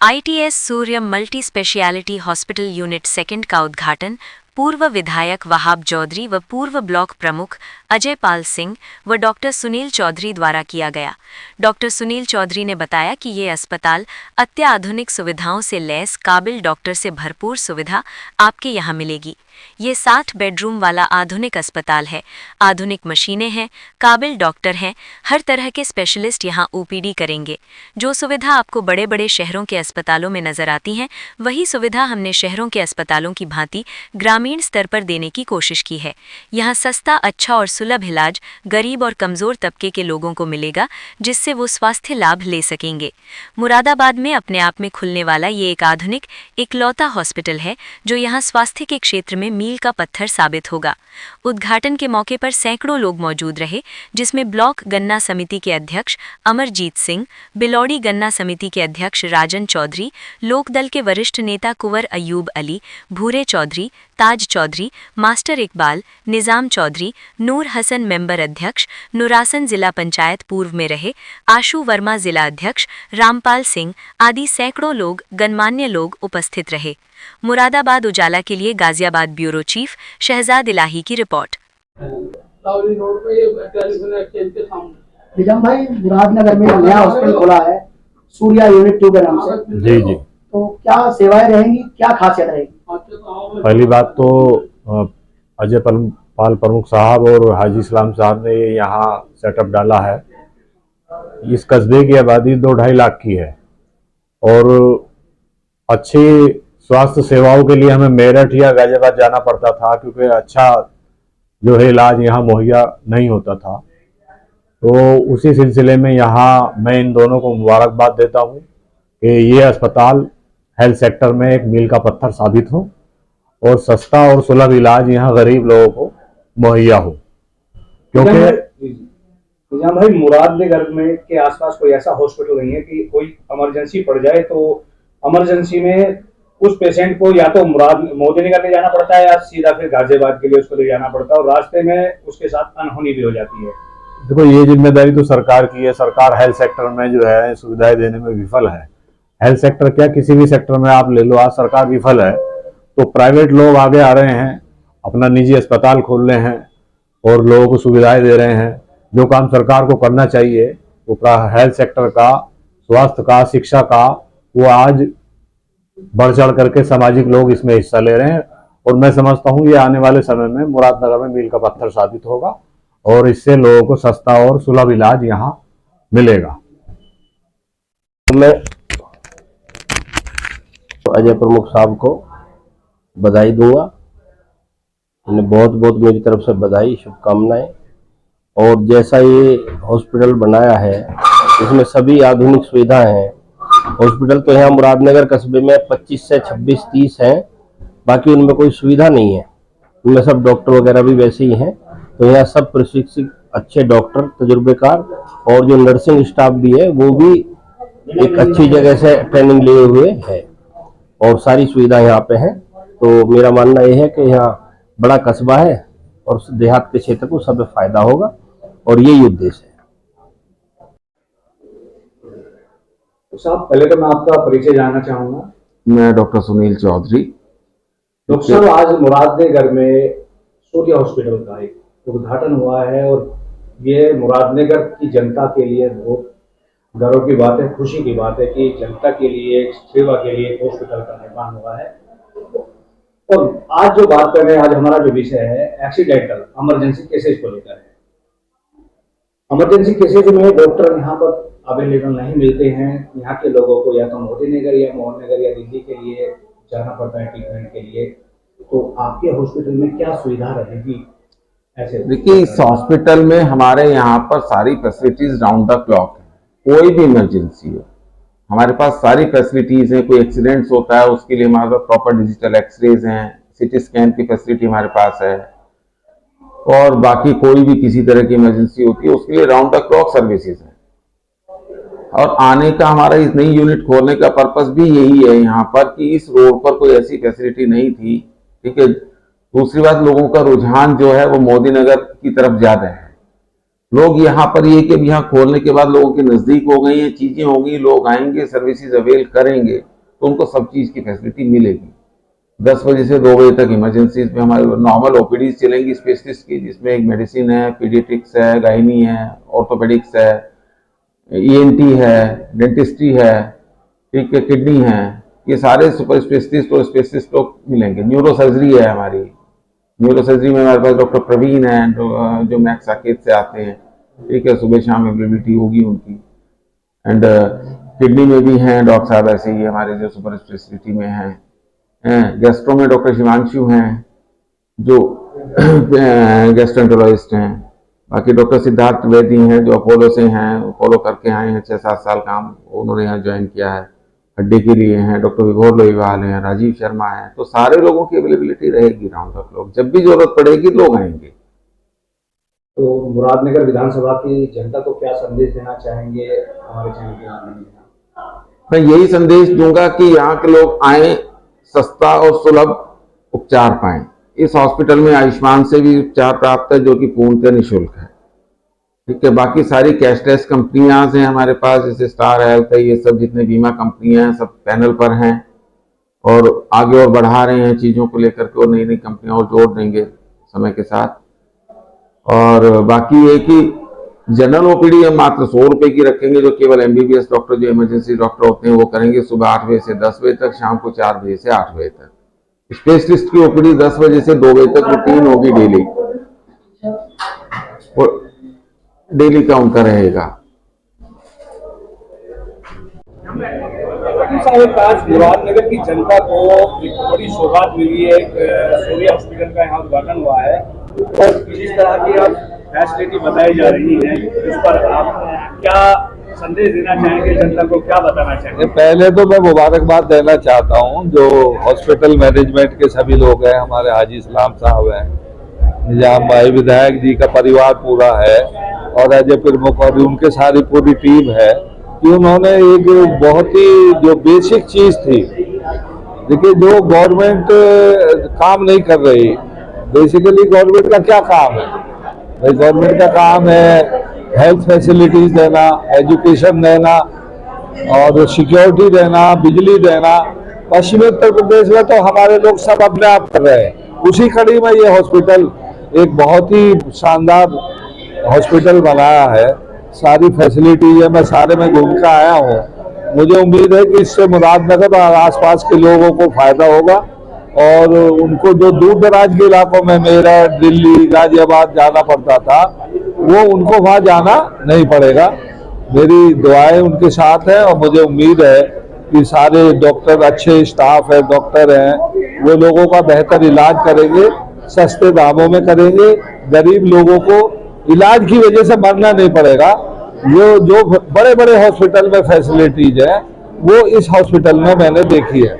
ITS Surya multi speciality hospital unit second का उद्घाटन पूर्व विधायक वहाब चौधरी व पूर्व ब्लॉक प्रमुख अजय पाल सिंह व डॉक्टर सुनील चौधरी द्वारा किया गया। डॉक्टर सुनील चौधरी ने बताया कि ये अस्पताल अत्याधुनिक सुविधाओं से लैस काबिल डॉक्टर से भरपूर सुविधा आपके यहाँ मिलेगी। ये 60 बेडरूम वाला आधुनिक अस्पताल है। आधुनिक मशीनें हैं, काबिल डॉक्टर हैं, हर तरह के स्पेशलिस्ट यहाँ OPD करेंगे। जो सुविधा आपको बड़े बड़े शहरों के अस्पतालों में नजर आती हैं, वही सुविधा हमने शहरों के अस्पतालों की भांति ग्रामीण स्तर पर देने की कोशिश की है। यहाँ सस्ता, अच्छा और सुलभ इलाज गरीब और कमजोर तबके के लोगों को मिलेगा, जिससे वो स्वास्थ्य लाभ ले सकेंगे। मुरादाबाद में अपने आप में खुलने वाला ये एक आधुनिक इकलौता हॉस्पिटल है, जो यहाँ स्वास्थ्य के क्षेत्र में मील का पत्थर साबित होगा। उद्घाटन के मौके पर सैकड़ों लोग मौजूद रहे, जिसमें ब्लॉक गन्ना समिति के अध्यक्ष अमरजीत सिंह, बिलौड़ी गन्ना समिति के अध्यक्ष राजन चौधरी, लोकदल के वरिष्ठ नेता कुंवर अयूब अली, भूरे चौधरी, ताज चौधरी, मास्टर इकबाल, निजाम चौधरी, नूर हसन मेंबर अध्यक्ष, नुरासन जिला पंचायत पूर्व में रहे, आशु वर्मा जिला अध्यक्ष, रामपाल सिंह आदि सैकड़ों लोग, गणमान्य लोग उपस्थित रहे। मुरादाबाद उजाला के लिए गाजियाबाद ब्यूरो चीफ शहजाद इलाही की रिपोर्ट। निजाम भाई, मुरादनगर में नया हॉस्पिटल खुला है सूर्या यूनिट 2 के नाम से। जी जी। तो क्या सेवाएं रहेंगी, क्या खासियत रहेगी? पहली बात तो अजय पाल प्रमुख साहब और हाजी इस्लाम साहब ने यहाँ सेटअप डाला है। इस कस्बे की आबादी 2-2.5 लाख की है और अच्छी स्वास्थ्य सेवाओं के लिए हमें मेरठ या गाजियाबाद जाना पड़ता था, क्योंकि अच्छा जो है इलाज यहाँ मुहैया नहीं होता था। तो उसी सिलसिले में यहाँ मैं इन दोनों को मुबारकबाद देता हूँ कि ये अस्पताल हेल्थ सेक्टर में एक मील का पत्थर साबित हो और सस्ता और सुलभ इलाज यहाँ गरीब लोगों को मुहैया हो। क्योंकि निजाम भाई, मुरादनगर में के आसपास कोई ऐसा हॉस्पिटल नहीं है कि कोई इमरजेंसी पड़ जाए तो इमरजेंसी में उस पेशेंट को या तो मोदीनगर ले जाना पड़ता है या सीधा फिर गाजियाबाद के लिए उसको ले जाना पड़ता है और रास्ते में उसके साथ अनहोनी भी हो जाती है। देखो, ये जिम्मेदारी तो सरकार की है। सरकार हेल्थ सेक्टर में जो है सुविधाएं देने में विफल है। हेल्थ सेक्टर क्या, किसी भी सेक्टर में आप ले लो, आज सरकार विफल है। तो प्राइवेट लोग आगे आ रहे हैं, अपना निजी अस्पताल खोल रहे हैं और लोगों को सुविधाएं दे रहे हैं। जो काम सरकार को करना चाहिए वो हेल्थ सेक्टर का, स्वास्थ्य का, शिक्षा का, वो आज बढ़ चढ़ करके सामाजिक लोग इसमें हिस्सा ले रहे हैं। और मैं समझता हूँ ये आने वाले समय में मुरादनगर में मील का पत्थर साबित होगा और इससे लोगों को सस्ता और सुलभ इलाज यहाँ मिलेगा। मैं अजय प्रमुख साहब को बधाई दूंगा। उन्हें बहुत बहुत मेरी तरफ से बधाई, शुभकामनाएं। और जैसा ये हॉस्पिटल बनाया है इसमें सभी आधुनिक सुविधाएं हैं। हॉस्पिटल तो यहाँ मुरादनगर कस्बे में 25 से 26-30 हैं, बाकी उनमें कोई सुविधा नहीं है। उनमें सब डॉक्टर वगैरह भी वैसे ही हैं। तो यहाँ सब प्रशिक्षित अच्छे डॉक्टर, तजुर्बेकार और जो नर्सिंग स्टाफ भी है वो भी एक अच्छी जगह से ट्रेनिंग लिए हुए है और सारी सुविधा यहाँ पे है। तो मेरा मानना यह है कि यहाँ बड़ा कस्बा है और देहात के क्षेत्र को सब फायदा होगा और यही उद्देश्य है। तो साहब, पहले तो मैं आपका परिचय जानना चाहूंगा। मैं डॉक्टर सुनील चौधरी। डॉक्टर साहब, आज मुरादनगर में सूर्य हॉस्पिटल का एक उद्घाटन हुआ है और ये मुरादनगर की जनता के लिए बहुत गर्व की बात है, खुशी की बात है कि जनता के लिए, सेवा के लिए हॉस्पिटल का निर्माण हुआ है। और आज जो बात कर रहे हैं, आज हमारा जो विषय है एक्सीडेंटल इमरजेंसी केसेस को लेकर है। इमरजेंसी केसेस में डॉक्टर यहाँ पर अवेलेबल नहीं मिलते हैं। यहाँ के लोगों को या तो मोदीनगर या मोहननगर या दिल्ली के लिए जाना पड़ता है ट्रीटमेंट के लिए। तो आपके हॉस्पिटल में क्या सुविधा रहेगी? ऐसे देखिए, इस हॉस्पिटल में हमारे यहाँ पर सारी फैसिलिटीज राउंड द क्लॉक है। कोई भी इमरजेंसी हो हमारे पास सारी फैसिलिटीज हैं। कोई एक्सीडेंट्स होता है उसके लिए हमारे पास प्रॉपर डिजिटल एक्सरेज हैं, CT स्कैन की फैसिलिटी हमारे पास है और बाकी कोई भी किसी तरह की इमरजेंसी होती है उसके लिए राउंड द क्लॉक सर्विसेज है। और आने का हमारा इस नई यूनिट खोलने का पर्पस भी यही है यहाँ पर कि इस रोड पर कोई ऐसी फैसिलिटी नहीं थी। ठीक है। दूसरी बात, लोगों का रुझान जो है वो मोदीनगर की तरफ ज्यादा है। लोग यहाँ पर ये कि यहाँ खोलने के बाद लोगों के नजदीक हो गई हैं, चीजें होंगी, लोग आएंगे, सर्विसेज अवेल करेंगे तो उनको सब चीज़ की फैसिलिटी मिलेगी। 10 बजे से 2 बजे तक इमरजेंसीज में हमारे नॉर्मल ओपीडीज चलेंगी स्पेशलिस्ट की, जिसमें एक मेडिसिन है, पीडियाट्रिक्स है, गायनी है, ऑर्थोपेडिक्स है, ईएनटी है, डेंटिस्ट्री है, ठीक है, किडनी है, ये सारे सुपर स्पेशलिस्ट और स्पेशलिस्ट लोग मिलेंगे। न्यूरो सर्जरी है हमारी, न्यूरो सर्जरी में हमारे पास डॉक्टर प्रवीण है जो मैक्स साकेत से आते हैं, ठीक है, सुबह शाम अवेलेबिलिटी होगी उनकी। एंड किडनी में भी हैं डॉक्टर साहब ऐसे ही हमारे जो सुपर स्पेशलिटी में हैं। गैस्ट्रो में डॉक्टर शिवांशु हैं जो गैस्ट्रोएंटरोलॉजिस्ट हैं। बाकी डॉक्टर सिद्धार्थ त्रिवेदी हैं जो अपोलो से हैं, अपोलो करके आए हैं, 6-7 साल काम उन्होंने यहाँ ज्वाइन किया है, हड्डी के लिए हैं। डॉक्टर विभोर लोहीवाल हैं, राजीव शर्मा हैं। तो सारे लोगों की अवेलेबिलिटी रहेगी राउंड द क्लॉक, जब भी जरूरत पड़ेगी लोग आएंगे। तो मुरादनगर विधानसभा की जनता को क्या संदेश देना चाहेंगे हमारे चैनल के माध्यम से? मैं यही संदेश दूंगा कि यहाँ के लोग आए, सस्ता और सुलभ उपचार पाएं। इस हॉस्पिटल में आयुष्मान से भी उपचार प्राप्त है जो कि पूर्णतः निःशुल्क है, ठीक है। बाकी सारी कैशलेस कंपनियां हैं हमारे पास, जैसे स्टार हेल्थ है, ये सब जितने बीमा कंपनियां हैं सब पैनल पर हैं और आगे और बढ़ा रहे हैं चीज़ों को लेकर के, और नई नई कंपनियां और जोड़ देंगे समय के साथ। और बाकी एक ही जनरल ओपीडी हम मात्र 100 रुपए की रखेंगे, जो केवल एमबीबीएस डॉक्टर जो इमरजेंसी डॉक्टर होते हैं वो करेंगे सुबह 8 बजे से 10 बजे तक, शाम को 4 बजे से 8 बजे तक। स्पेशलिस्ट की ओपीडी 10 बजे से 2 बजे तक रूटीन होगी डेली, और डेली का उनका रहेगा। आज मुरादनगर की जनता को एक बड़ी सौगात मिली है, सूर्या हॉस्पिटल का यहाँ उद्घाटन हुआ है और जिस तरह की आप फैसिलिटी बताई जा रही है उस पर आप क्या संदेश देना चाहेंगे, जनता को क्या बताना चाहेंगे? पहले तो मैं मुबारकबाद देना चाहता हूं जो हॉस्पिटल मैनेजमेंट के सभी लोग हैं, हमारे हाजी इस्लाम साहब हैं, निजाम भाई विधायक जी का परिवार पूरा है और अजय प्रमुख और उनके सारी पूरी टीम है कि उन्होंने एक बहुत ही जो बेसिक चीज थी, देखिए जो गवर्नमेंट काम नहीं कर रही, बेसिकली गवर्नमेंट का क्या काम है भाई? गवर्नमेंट का काम है हेल्थ फैसिलिटीज देना, एजुकेशन देना और सिक्योरिटी देना, बिजली देना। पश्चिमी उत्तर प्रदेश में तो हमारे लोग सब अपने आप कर रहे हैं। उसी कड़ी में ये हॉस्पिटल एक बहुत ही शानदार हॉस्पिटल बनाया है, सारी फैसिलिटी है, मैं सारे में घूम कर आया हूँ। मुझे उम्मीद है कि इससे मुरादनगर और आसपास के लोगों को फायदा होगा और उनको जो दूर दराज के इलाकों में मेरठ, दिल्ली, गाजियाबाद जाना पड़ता था वो उनको वहाँ जाना नहीं पड़ेगा। मेरी दुआएं उनके साथ है और मुझे उम्मीद है कि सारे डॉक्टर, अच्छे स्टाफ है, डॉक्टर हैं, वो लोगों का बेहतर इलाज करेंगे, सस्ते दामों में करेंगे, गरीब लोगों को इलाज की वजह से मरना नहीं पड़ेगा। जो बड़े बड़े हॉस्पिटल में फैसिलिटीज है वो इस हॉस्पिटल में मैंने देखी है।